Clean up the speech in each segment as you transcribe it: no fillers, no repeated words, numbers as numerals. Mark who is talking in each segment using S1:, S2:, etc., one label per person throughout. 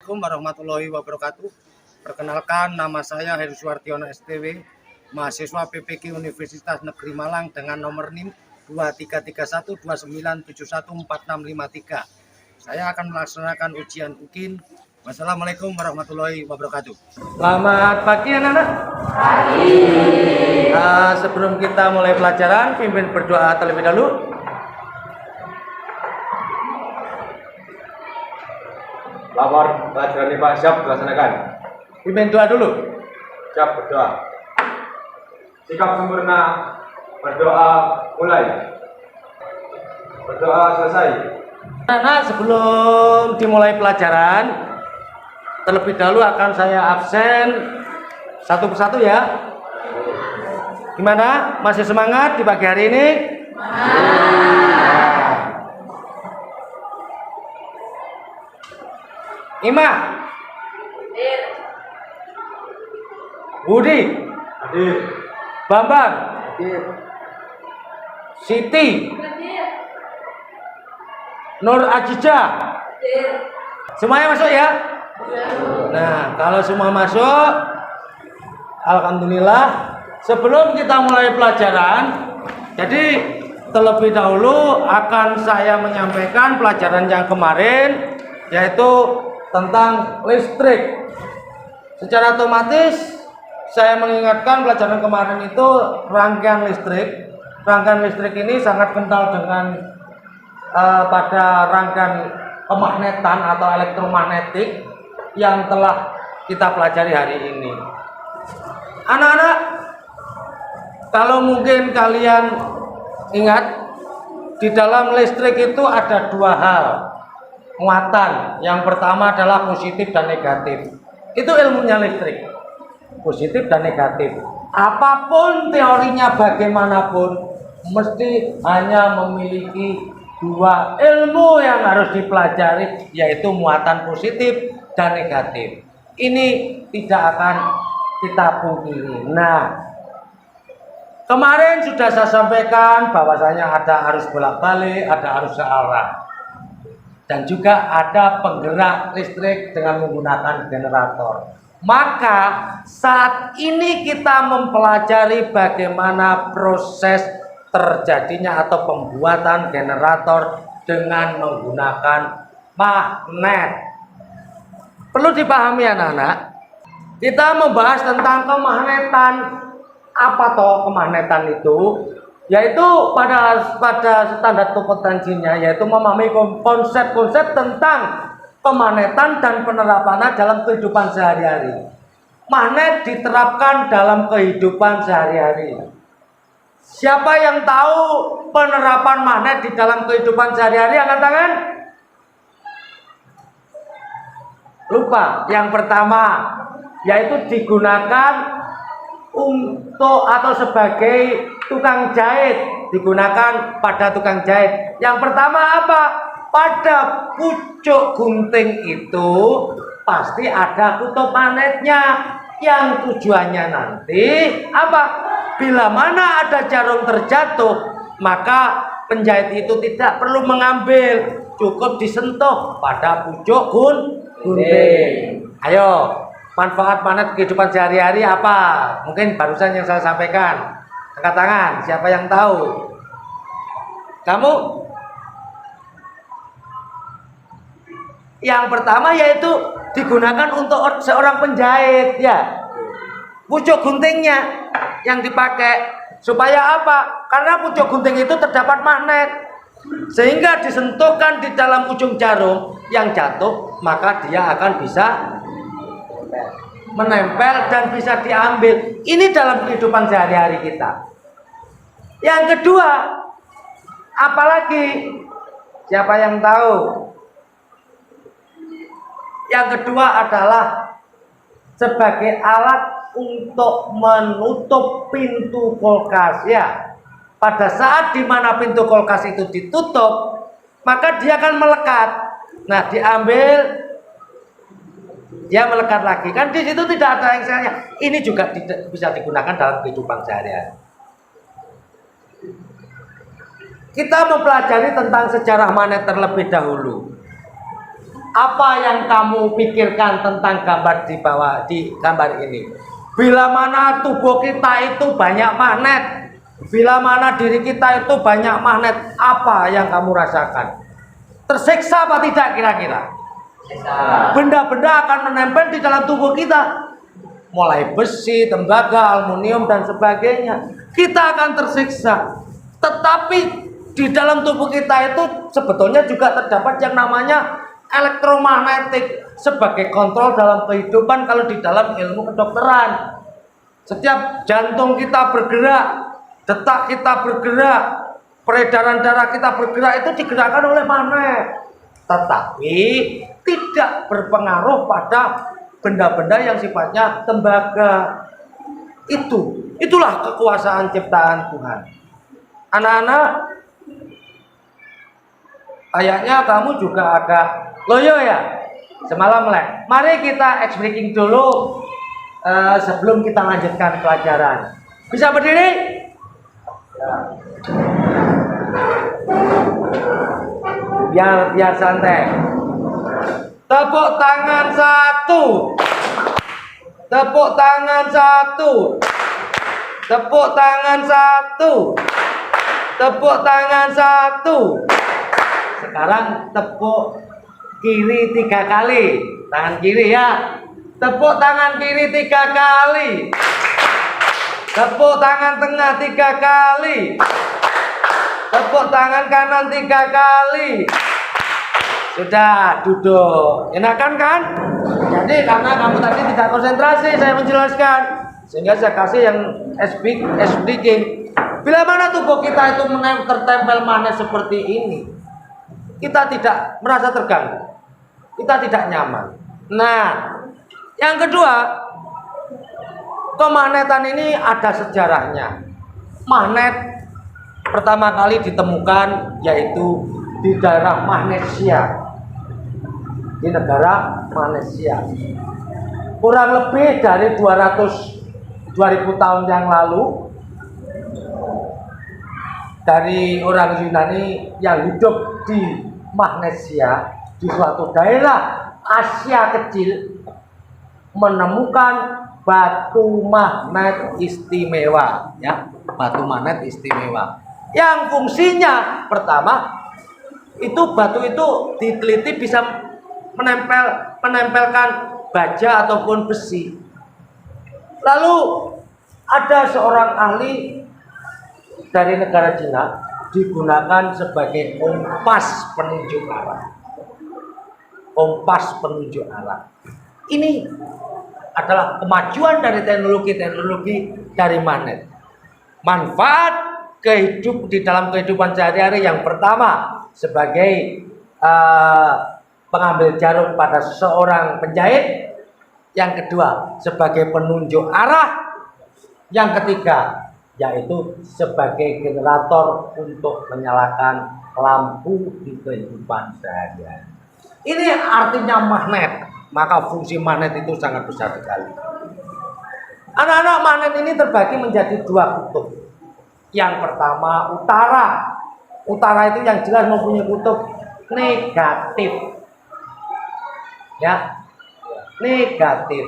S1: Assalamualaikum warahmatullahi wabarakatuh. Perkenalkan, nama saya Heru Suwartiono STW, mahasiswa PPQ Universitas Negeri Malang dengan nomor NIM 233129714653. Saya akan melaksanakan ujian UKIN. Wassalamualaikum warahmatullahi wabarakatuh. Selamat pagi anak-anak. Pagi. Sebelum kita mulai pelajaran, pimpin berdoa terlebih dahulu.
S2: Lapor pelajaran IPA siap dilaksanakan.
S1: Pimpin doa dulu.
S2: Siap berdoa. Sikap sempurna berdoa mulai. Berdoa selesai.
S1: Anak, sebelum dimulai pelajaran, terlebih dahulu akan saya absen satu persatu ya. Gimana? Masih semangat di pagi hari ini? Ima, Budi,
S2: Hadir.
S1: Bambang,
S2: Hadir.
S1: Siti, Nur Ajija, semuanya masuk ya? Nah, kalau semua masuk, alhamdulillah. Sebelum kita mulai pelajaran, jadi terlebih dahulu akan saya menyampaikan pelajaran yang kemarin, yaitu tentang listrik. Secara otomatis saya mengingatkan pelajaran kemarin itu rangkaian listrik. Rangkaian listrik ini sangat kental dengan pada rangkaian kemagnetan atau elektromagnetik yang telah kita pelajari hari ini. Anak-anak, kalau mungkin kalian ingat, di dalam listrik itu ada dua hal muatan. Yang pertama adalah positif dan negatif. Itu ilmunya listrik, positif dan negatif. Apapun teorinya bagaimanapun, mesti hanya memiliki dua ilmu yang harus dipelajari, yaitu muatan positif dan negatif. Ini tidak akan kita pungkiri. Nah, kemarin sudah saya sampaikan bahwasanya ada arus bolak-balik, ada arus searah, dan juga ada penggerak listrik dengan menggunakan generator. Maka saat ini kita mempelajari bagaimana proses terjadinya atau pembuatan generator dengan menggunakan magnet. Perlu dipahami anak-anak, kita membahas tentang kemagnetan. Apa toh kemagnetan itu? Yaitu pada standar kompetensinya, yaitu memahami konsep-konsep tentang kemagnetan dan penerapannya dalam kehidupan sehari-hari. Magnet diterapkan dalam kehidupan sehari-hari. Siapa yang tahu penerapan magnet di dalam kehidupan sehari-hari? Angkat tangan. Lupa. Yang pertama, yaitu digunakan untuk atau sebagai tukang jahit, digunakan pada tukang jahit. Yang pertama apa? Pada pucuk gunting itu pasti ada kutub magnetnya, yang tujuannya nanti apa? Bila mana ada jarum terjatuh, maka penjahit itu tidak perlu mengambil, cukup disentuh pada pucuk gunting. Ayo, manfaat magnet kehidupan sehari-hari apa? Mungkin barusan yang saya sampaikan. Angkat tangan, siapa yang tahu? Kamu? Yang pertama yaitu digunakan untuk seorang penjahit ya. Pucuk guntingnya yang dipakai supaya apa? Karena pucuk gunting itu terdapat magnet, sehingga disentuhkan di dalam ujung jarum yang jatuh, maka dia akan bisa menempel dan bisa diambil. Ini dalam kehidupan sehari-hari kita. Yang kedua, apalagi? Siapa yang tahu? Yang kedua adalah sebagai alat untuk menutup pintu kulkas ya. Pada saat dimana pintu kulkas itu ditutup, maka dia akan melekat. Nah, diambil, dia melekat lagi. Kan di situ tidak ada yang salahnya. Ini juga bisa digunakan dalam kehidupan sehari-hari. Kita mempelajari tentang sejarah magnet terlebih dahulu. Apa yang kamu pikirkan tentang gambar di bawah di gambar ini? Bila mana tubuh kita itu banyak magnet, bila mana diri kita itu banyak magnet, apa yang kamu rasakan? Tersiksa apa tidak kira-kira? Benda-benda akan menempel di dalam tubuh kita, mulai besi, tembaga, aluminium dan sebagainya. Kita akan tersiksa. Tetapi di dalam tubuh kita itu sebetulnya juga terdapat yang namanya elektromagnetik sebagai kontrol dalam kehidupan. Kalau di dalam ilmu kedokteran, setiap jantung kita bergerak, detak kita bergerak, peredaran darah kita bergerak, itu digerakkan oleh magnet. Tetapi tidak berpengaruh pada benda-benda yang sifatnya tembaga. Itulah kekuasaan ciptaan Tuhan. Anak-anak, kayaknya kamu juga agak loyo ya semalam melek. Mari kita ice breaking dulu sebelum kita lanjutkan pelajaran. Bisa berdiri? Ya. Biar santai. Tepuk tangan satu. Tepuk tangan satu. Tepuk tangan satu. Tepuk tangan satu. Sekarang tepuk kiri 3 kali. Tangan kiri ya. Tepuk tangan kiri 3 kali. Tepuk tangan tengah 3 kali. Tepuk tangan kanan 3 kali. Sudah, duduk. Enakan kan? Jadi karena kamu tadi tidak konsentrasi, saya menjelaskan, sehingga saya kasih yang speaking. Bila mana tubuh kita itu tertempel magnet seperti ini, kita tidak merasa terganggu, kita tidak nyaman. Nah, yang kedua, kemagnetan ini ada sejarahnya. Magnet pertama kali ditemukan yaitu di daerah Magnesia, di negara Magnesia. Kurang lebih dari 2000 tahun yang lalu, dari orang Yunani yang hidup di Magnesia, di suatu daerah Asia kecil, menemukan batu magnet istimewa, ya, batu magnet istimewa yang fungsinya pertama itu batu itu diteliti bisa menempelkan baja ataupun besi. Lalu ada seorang ahli dari negara Cina digunakan sebagai kompas penunjuk arah. Kompas penunjuk arah. Ini adalah kemajuan dari teknologi dari magnet. Manfaat di dalam kehidupan sehari-hari yang pertama sebagai pengambil jarum pada seorang penjahit, yang kedua sebagai penunjuk arah, yang ketiga yaitu sebagai generator untuk menyalakan lampu di kehidupan sehari-hari. Ini artinya magnet, maka fungsi magnet itu sangat besar sekali. Anak-anak, magnet ini terbagi menjadi 2 kutub. Yang pertama utara. Utara itu yang jelas mempunyai kutub negatif, ya, negatif.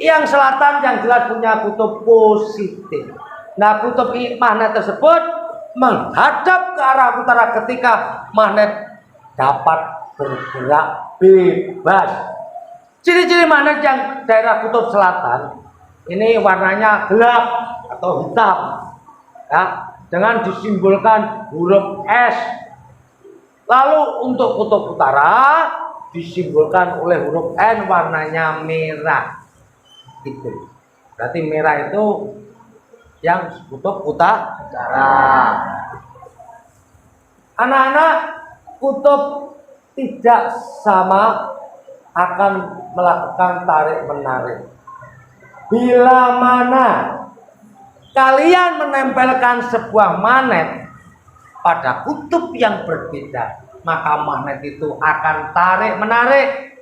S1: Yang selatan yang jelas punya kutub positif. Nah, kutub magnet tersebut menghadap ke arah utara ketika magnet dapat bergerak bebas. Ciri-ciri magnet yang daerah kutub selatan ini warnanya gelap atau hitam, ya, dengan disimbolkan huruf S. Lalu untuk kutub utara disimbolkan oleh huruf N, warnanya merah. Itu berarti merah itu yang kutub utara. Anak-anak, kutub tidak sama akan melakukan tarik menarik. Bila mana kalian menempelkan sebuah magnet pada kutub yang berbeda, maka magnet itu akan tarik menarik.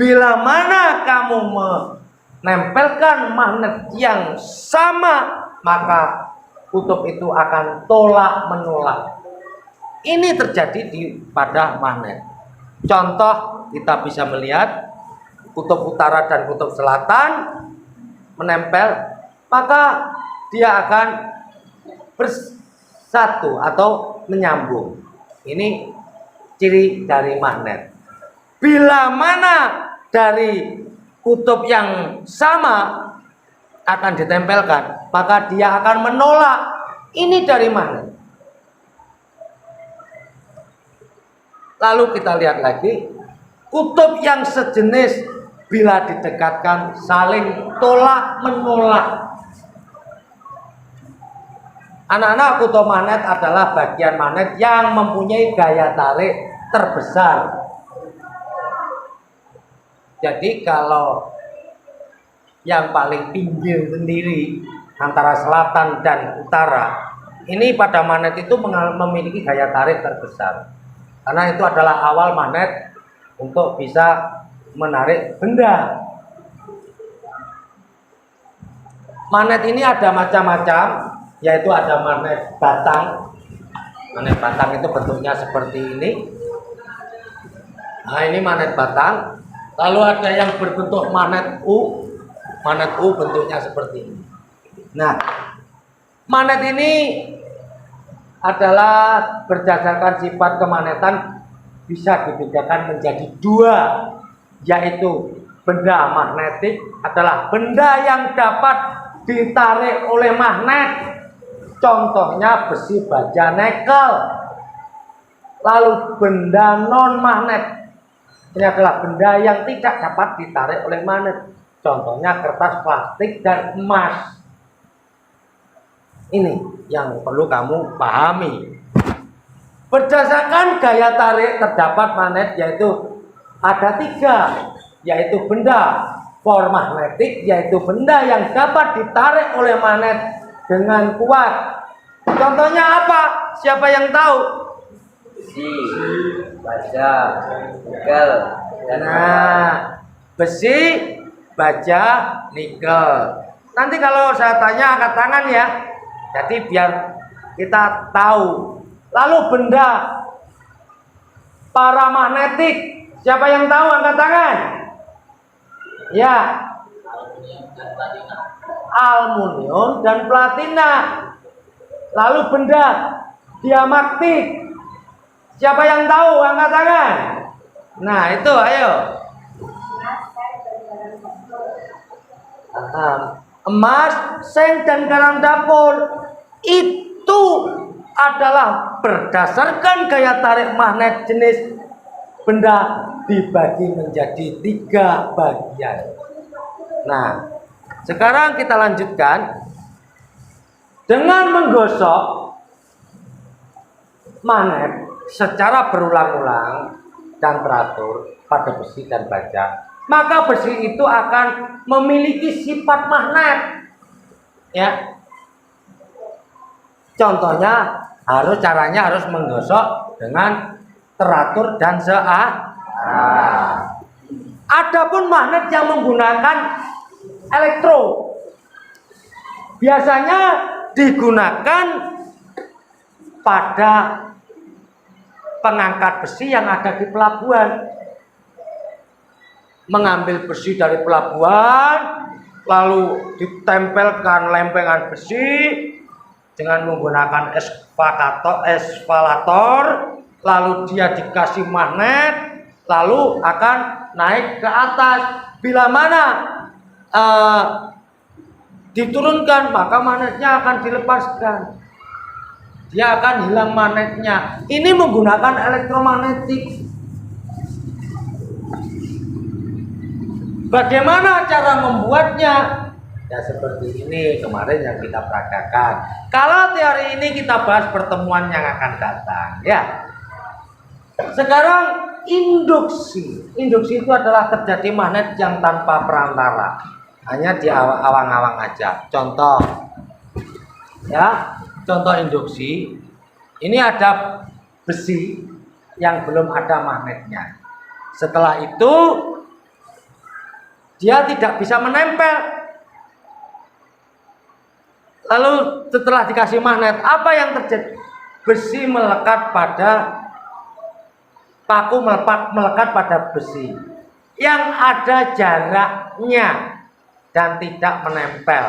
S1: Bila mana kamu menempelkan magnet yang sama, maka kutub itu akan tolak menolak. Ini terjadi pada magnet. Contoh, kita bisa melihat kutub utara dan kutub selatan menempel, maka dia akan bersatu atau menyambung. Ini ciri dari magnet. Bila mana dari kutub yang sama akan ditempelkan, maka dia akan menolak. Ini dari magnet. Lalu kita lihat lagi, kutub yang sejenis bila didekatkan saling tolak menolak. Anak-anak, kutub magnet adalah bagian magnet yang mempunyai gaya tarik terbesar. Jadi kalau yang paling pinggir sendiri antara selatan dan utara, ini pada magnet itu memiliki gaya tarik terbesar. Karena itu adalah awal magnet untuk bisa menarik benda. Magnet ini ada macam-macam, yaitu ada magnet batang. Magnet batang itu bentuknya seperti ini. Nah, ini magnet batang. Lalu ada yang berbentuk magnet U. Magnet U bentuknya seperti ini. Nah, magnet ini adalah berdasarkan sifat kemagnetan bisa dibedakan menjadi dua, yaitu benda magnetik adalah benda yang dapat ditarik oleh magnet, contohnya besi, baja, nikel. Lalu benda non magnet ini adalah benda yang tidak dapat ditarik oleh magnet, contohnya kertas, plastik, dan emas. Ini yang perlu kamu pahami. Berdasarkan gaya tarik terdapat magnet, yaitu ada tiga, yaitu benda formagnetik, yaitu benda yang dapat ditarik oleh magnet dengan kuat. Contohnya apa? Siapa yang tahu?
S3: Besi, baja, nikel, dan
S1: besi, baja, nikel. Nanti kalau saya tanya angkat tangan ya. Jadi biar kita tahu. Lalu benda paramagnetik, siapa yang tahu angkat tangan? Ya. Aluminium dan platina. Lalu benda diamaktik, siapa yang tahu angkat tangan? Nah, itu ayo. Emas, seng, dan garam dapur itu adalah berdasarkan gaya tarik magnet jenis benda dibagi menjadi tiga bagian. Nah, sekarang kita lanjutkan dengan menggosok magnet secara berulang-ulang dan teratur pada besi dan baja, maka besi itu akan memiliki sifat magnet. Ya. Contohnya caranya harus menggosok dengan teratur dan Adapun magnet yang menggunakan elektro biasanya digunakan pada pengangkat besi yang ada di pelabuhan. Mengambil besi dari pelabuhan, lalu ditempelkan lempengan besi dengan menggunakan eskavator, lalu dia dikasih magnet, lalu akan naik ke atas. Bila mana diturunkan, maka magnetnya akan dilepaskan. Dia akan hilang magnetnya. Ini menggunakan elektromagnetik. Bagaimana cara membuatnya? Ya seperti ini kemarin yang kita praktekkan. Kalau teori ini kita bahas pertemuan yang akan datang, ya. Sekarang induksi. Induksi itu adalah terjadi magnet yang tanpa perantara, hanya di awang-awang aja. Contoh, ya, contoh induksi. Ini ada besi yang belum ada magnetnya. Setelah itu dia tidak bisa menempel. Lalu setelah dikasih magnet, apa yang terjadi? Besi melekat pada paku melekat pada besi yang ada jaraknya dan tidak menempel.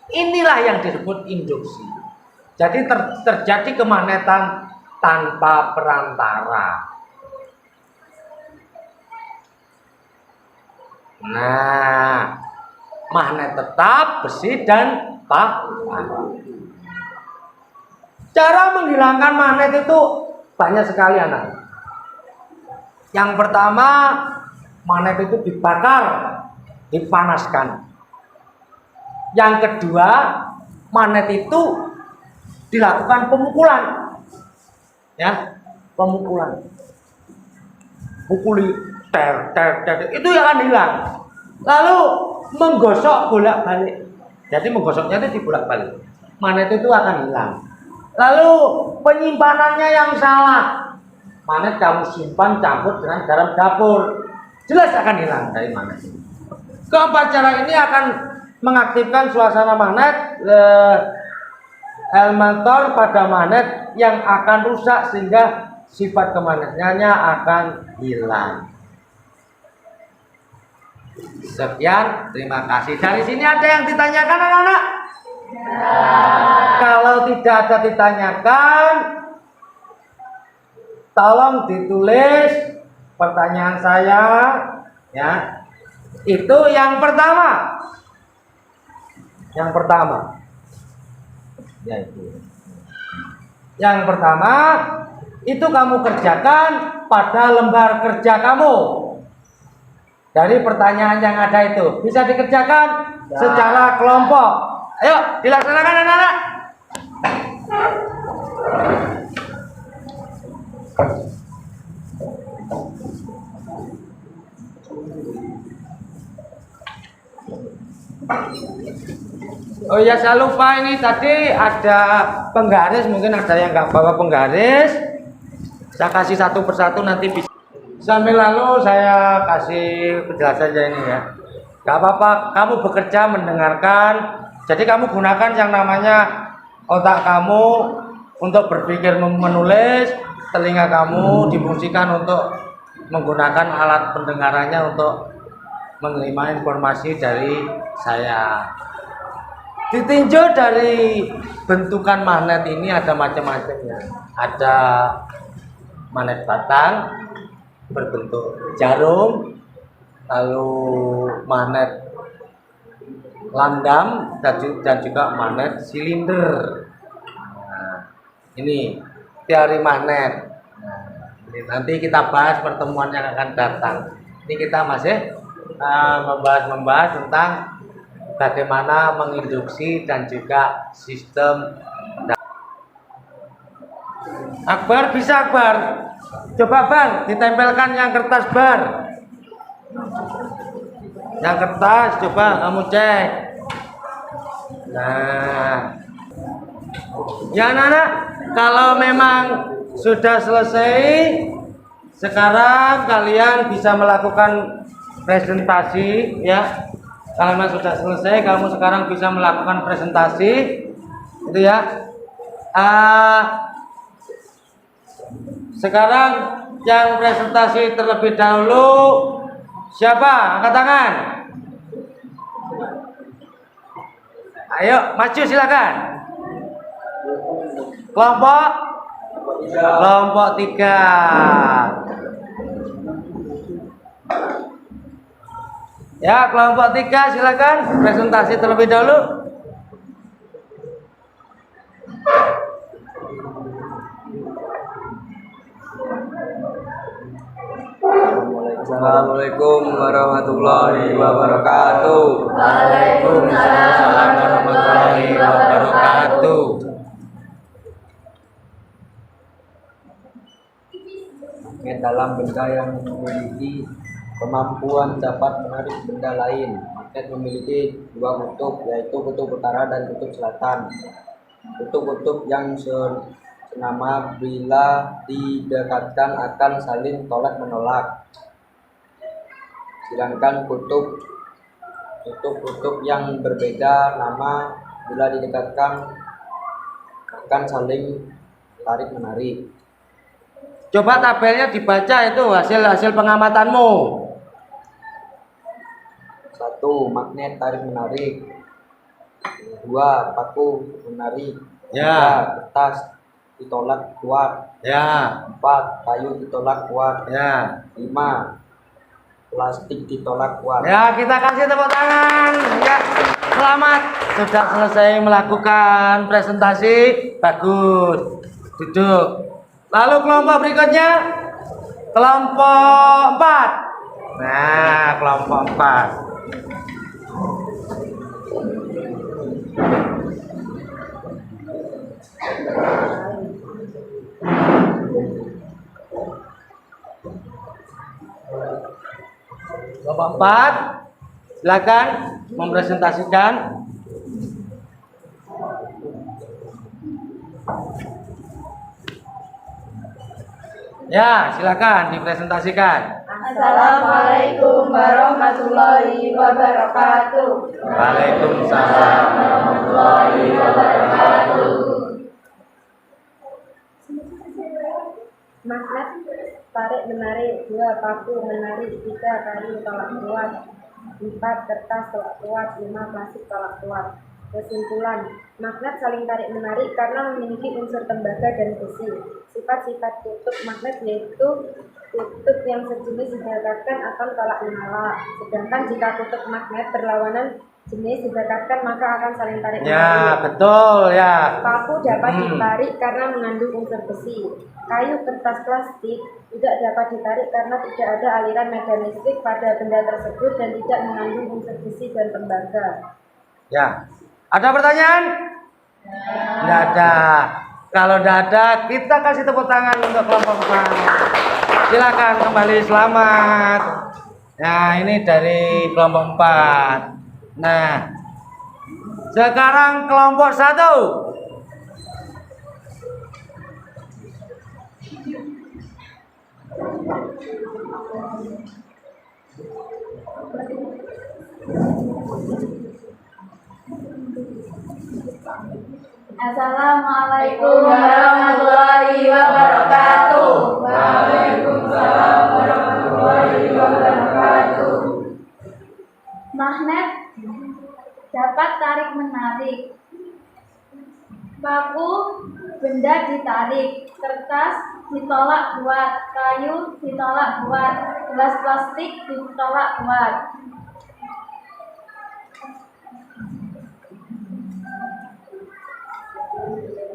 S1: Inilah yang disebut induksi. Jadi terjadi kemagnetan tanpa perantara. Nah, magnet tetap besi dan paku. Cara menghilangkan magnet itu banyak sekali anak. Yang pertama, magnet itu dibakar, dipanaskan. Yang kedua, magnet itu dilakukan pemukulan, ya, pemukulan, pukuli, ter, itu yang akan hilang. Lalu menggosok bolak-balik, jadi menggosoknya itu dibolak-balik, magnet itu akan hilang. Lalu penyimpanannya yang salah, magnet kamu simpan campur dengan garam dapur, jelas akan hilang dari magnet. Keempat cara ini akan mengaktifkan suasana magnet elementor pada magnet yang akan rusak sehingga sifat kemagnetnya akan hilang. Sekian, terima kasih. Dari sini ada yang ditanyakan anak-anak? Kalau tidak ada ditanyakan, tolong ditulis pertanyaan saya, ya. Itu yang pertama. Yang pertama, yaitu yang pertama itu kamu kerjakan pada lembar kerja kamu. Dari pertanyaan yang ada itu bisa dikerjakan secara kelompok. Ayo dilaksanakan anak-anak. Oh ya, saya lupa, ini tadi ada penggaris, mungkin ada yang nggak bawa penggaris. Saya kasih satu persatu nanti bisa. Sambil lalu saya kasih penjelasan ini ya. Gak apa-apa, kamu bekerja mendengarkan. Jadi kamu gunakan yang namanya otak kamu untuk berpikir menulis, telinga kamu difungsikan untuk menggunakan alat pendengarannya untuk menerima informasi dari saya. Ditinjau dari bentukan magnet ini ada macam-macam ya. Ada magnet batang berbentuk jarum, lalu magnet landam dan juga magnet silinder. Nah, ini teori magnet. Nah, nanti kita bahas pertemuan yang akan datang. Ini kita masih membahas tentang bagaimana menginduksi dan juga sistem. Akbar bisa, Akbar? Coba Bang, ditempelkan yang kertas bar. Yang kertas, coba kamu cek. Nah, ya anak-anak, kalau memang sudah selesai, sekarang kalian bisa melakukan presentasi ya. Kalau memang sudah selesai, kamu sekarang bisa melakukan presentasi, itu ya. Sekarang yang presentasi terlebih dahulu siapa? Angkat tangan. Ayo maju silakan. Kelompok 3. Ya, kelompok 3 silakan presentasi terlebih dahulu.
S3: Assalamualaikum warahmatullahi wabarakatuh.
S1: Waalaikumsalam warahmatullahi wabarakatuh.
S3: Magnet dalam benda yang memiliki kemampuan dapat menarik benda lain. Magnet memiliki dua kutub, yaitu kutub utara dan kutub selatan. Kutub-kutub yang senama bila didekatkan akan saling tolak menolak. Sedangkan kutub-kutub yang berbeda nama bila didekatkan akan saling tarik menarik.
S1: Coba tabelnya dibaca itu hasil pengamatanmu.
S3: 1. Magnet tarik menarik. 2. Paku menarik.
S1: Ya.
S3: 3. Kertas ditolak kuat.
S1: Ya.
S3: 4. Kayu ditolak kuat.
S1: Ya.
S3: 5. Plastik ditolak kuat.
S1: Ya, kita kasih tepuk tangan. Ya, selamat sudah selesai melakukan presentasi. Bagus. Duduk. Lalu kelompok berikutnya, kelompok 4. Nah, kelompok 4. Kelompok 4, silakan mempresentasikan. Ya, silakan dipresentasikan.
S4: Assalamualaikum warahmatullahi wabarakatuh.
S1: Waalaikumsalam warahmatullahi wabarakatuh.
S4: Magnet tarik menarik, 2 paku menarik, 3 kayu tolak kuat, 4 kertas tolak kuat, 5 plastik tolak kuat. Kesimpulan, magnet saling tarik menarik karena memiliki unsur tembaga dan besi. Sifat-sifat kutub magnet yaitu kutub yang sejenis didekatkan akan tolak menyala. Sedangkan jika kutub magnet berlawanan jenis didekatkan maka akan saling tarik menarik.
S1: Ya, betul ya.
S4: Paku dapat ditarik karena mengandung unsur besi. Kayu, kertas, plastik tidak dapat ditarik karena tidak ada aliran medan listrik pada benda tersebut dan tidak mengandung unsur besi dan tembaga.
S1: Ya. Ada pertanyaan? Tidak ada. Kalau tidak ada, kita kasih tepuk tangan untuk kelompok 4. Silakan kembali, selamat. Nah, ini dari kelompok 4. Nah, sekarang kelompok 1.
S4: Assalamualaikum warahmatullahi wabarakatuh.
S5: Waalaikumsalam warahmatullahi wabarakatuh.
S6: Magnet dapat tarik menarik. Paku benda ditarik, kertas ditolak kuat, kayu ditolak kuat, gelas plastik ditolak kuat.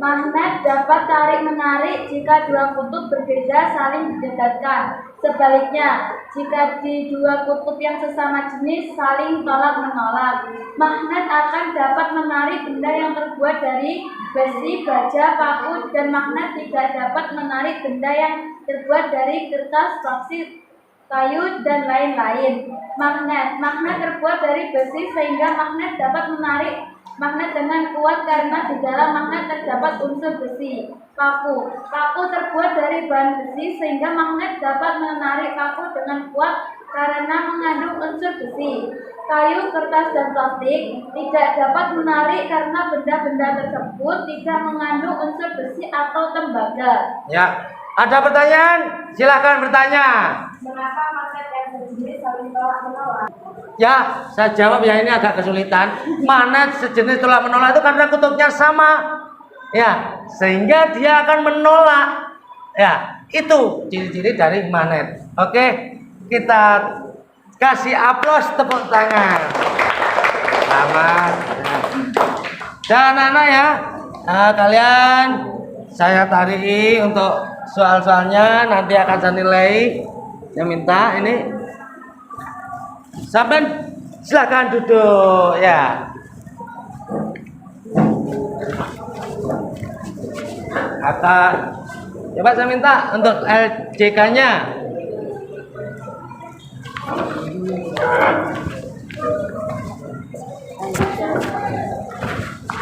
S6: Magnet dapat tarik-menarik jika dua kutub berbeda saling didekatkan. Sebaliknya, jika di dua kutub yang sesama jenis saling tolak-menolak, magnet akan dapat menarik benda yang terbuat dari besi, baja, paku, dan magnet tidak dapat menarik benda yang terbuat dari kertas, plastik, kayu, dan lain-lain. Magnet terbuat dari besi sehingga magnet dapat menarik magnet dengan kuat karena di dalam magnet terdapat unsur besi. Paku terbuat dari bahan besi sehingga magnet dapat menarik paku dengan kuat karena mengandung unsur besi. Kayu, kertas, dan plastik tidak dapat menarik karena benda-benda tersebut tidak mengandung unsur besi atau tembaga.
S1: Ya, ada pertanyaan? Silakan bertanya.
S4: Mengapa magnet yang sejenis saling tolak-menolak?
S1: Ya, saya jawab ya, ini agak kesulitan. Magnet sejenis tolak menolak itu karena kutubnya sama. Ya, sehingga dia akan menolak. Ya, itu ciri-ciri dari magnet. Oke, kita kasih aplaus, tepuk tangan. Selamat. Dan anak ya, kalian saya tarik untuk soal-soalnya, nanti akan saya nilai. Saya minta ini sampai silakan duduk ya. Coba saya minta untuk LJK-nya.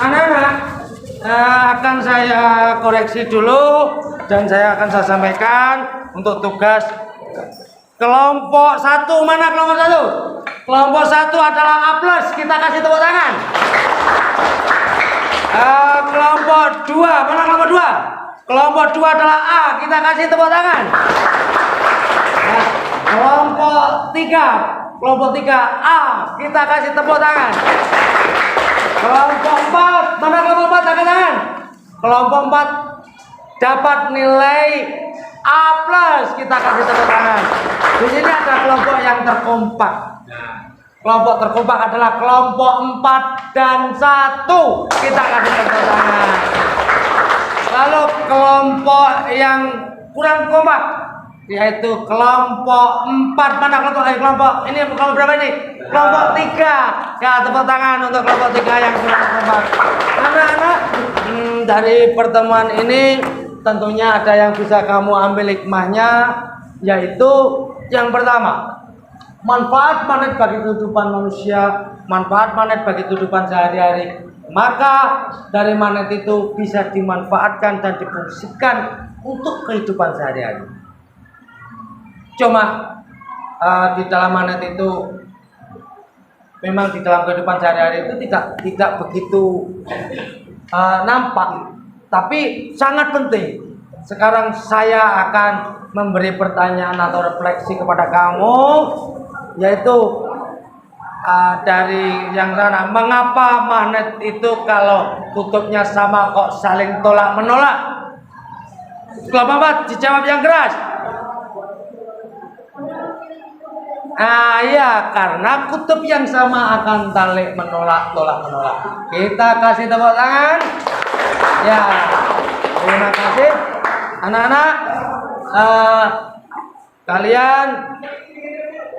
S1: Anak-anak, akan saya koreksi dulu dan saya akan sampaikan untuk tugas kelompok 1. Mana kelompok 1? Kelompok 1 adalah A+, kita kasih tepuk tangan. Kelompok 2, mana kelompok 2? Kelompok 2 adalah A, kita kasih tepuk tangan. Nah, kelompok 3 A, kita kasih tepuk tangan. Kelompok 4, mana kelompok 4? Angkat tangan. Kelompok 4 dapat nilai A+, kita kasih tepuk tangan. Di sini ada kelompok yang terkompak. Kelompok terkompak adalah kelompok 4 dan 1, kita kasih tepuk tangan. Lalu kelompok yang kurang kompak yaitu kelompok 4, mana kelompok ini kelompok berapa ini? Kelompok 3. Ya, tepuk tangan untuk kelompok 3 yang kurang kompak. Anak-anak, dari pertemuan ini tentunya ada yang bisa kamu ambil hikmahnya, yaitu yang pertama, manfaat magnet bagi kehidupan manusia, manfaat magnet bagi kehidupan sehari-hari. Maka dari magnet itu bisa dimanfaatkan dan difungsikan untuk kehidupan sehari-hari. Cuma di dalam magnet itu memang di dalam kehidupan sehari-hari itu tidak begitu nampak, tapi sangat penting. Sekarang saya akan memberi pertanyaan atau refleksi kepada kamu, yaitu dari yang sana, mengapa magnet itu kalau kutubnya sama kok saling tolak menolak? Kelompok 4 dijawab yang keras. Ya, karena kutub yang sama akan saling menolak, tolak menolak. Kita kasih tepuk tangan. Ya, terima kasih anak-anak. Kalian,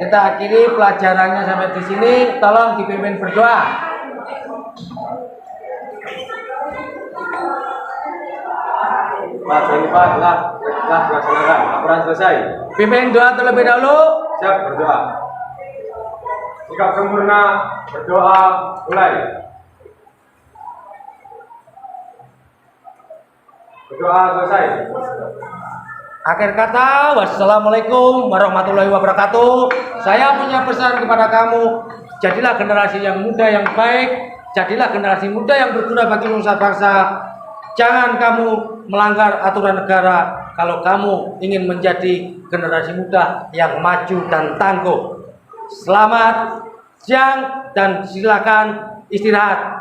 S1: kita akhiri pelajarannya sampai di sini. Tolong dipimpin berdoa.
S2: Pak Jennifer telah dilaksanakan. Laporan selesai.
S1: Pimpin doa terlebih dahulu.
S2: Siap berdoa. Sikap sempurna berdoa mulai. Berdoa selesai.
S1: Akhir kata, wassalamualaikum warahmatullahi wabarakatuh. Saya punya pesan kepada kamu, jadilah generasi yang muda yang baik, jadilah generasi muda yang berguna bagi nusa bangsa. Jangan kamu melanggar aturan negara kalau kamu ingin menjadi generasi muda yang maju dan tangguh. Selamat siang dan silakan istirahat.